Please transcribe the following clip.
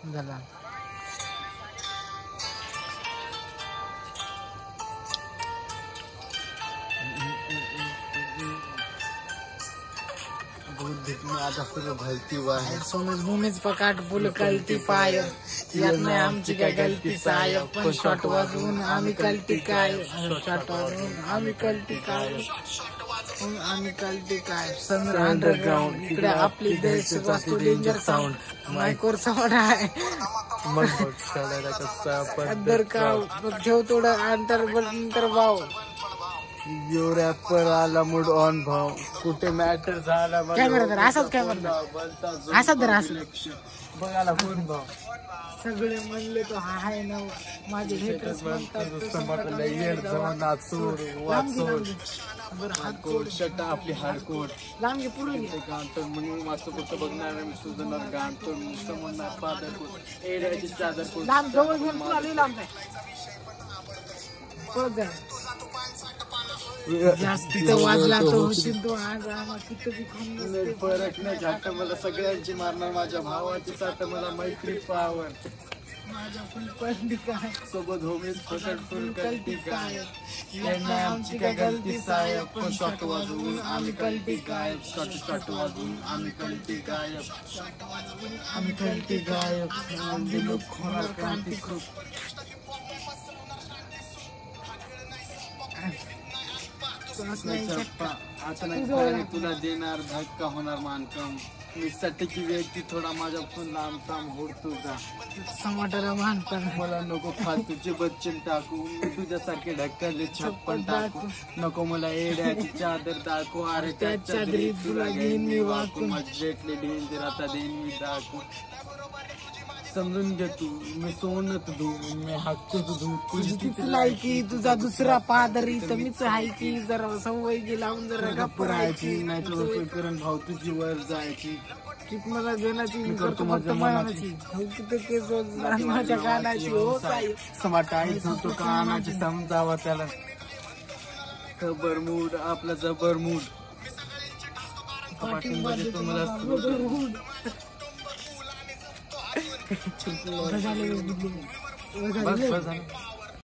झाला आता सगळं भलती वाय सोमेश भूमीच पकाट बुल कलती पाय यात नाही आमची काय गलती साय पण शॉट वाजवून आम्ही कलती काय शॉट वाजवून आम्ही कलती काय आम्ही कलती काय समर अंडरग्राउंड इकडे आपली देश वास्तू डेंजर साऊंड मायकोर साऊंड आहे मग बघ चढायला कसा अंदर काव ठेव थोडं अंतर भाव यो रॅपर आला मूड ऑन भाव कुठे मॅटर झाला कॅमेरा तर असाच कॅमेरा असाच तर असं बघायला कोण भाव सगळे म्हणले तो हा आहे ना माझे हेटर्स हार्डकोर शट आपली हार्डकोर लांब घे पुढे गाणतो म्हणून वाचतो कुठं बघणार मी सुजणार गाणतो नुसतं म्हणणार पादर एड्याची चादर लांब जवळ घेऊन पुन्हा लई लांब पळत जा जास्तीचा वाजला तो होशील तो आज आम्हा किती खाऊन फरक नाही झाट मला सगळ्यांची मारणार माझ्या भावाची साठ मला मैत्री पावर माझ्या फुल पडली काय सोबत होमीच फकट फुल कलती काय आमची काय गलती साय पण शॉट वाजवून आम्ही कलती काय शॉट वाजवून आम्ही कलती काय आम्ही कलती गायब आम्ही लोक होणार क्रांती खूप अचानक तुला देणार धक्का होणार मानकम मी सटकी व्यक्ती थोडा माझ्या पण लांब काम होतो का समाटाला मानपण मला नको फालतूचे बच्चन टाकू मी तुझ्यासारखे ढक्कले छप्पन टाकू नको मला एड्याची चादर दाखव अरे त्या चादरीत तुला घेईन मी वाकू माझी भेटले डेंजर आता देईन मी दाखवू समजून घे तू मी सोनत धू मी हक्क धू तुझी तीच लायकी तुझा दुसरा पादरी तर मीच आहे की जरा सवय गी लावून जरा गप्प राहायची नाही तर करून भाऊ तुझी वर जायची कित मला देण्याची मी करतो फक्त मनाची किती केस माझ्या गाण्याची होत आहे समाट आईच होतो कानाची समजावा त्याला खबर मूड आपला जबर मूड पाठीमध्ये तुम्हाला झाले बस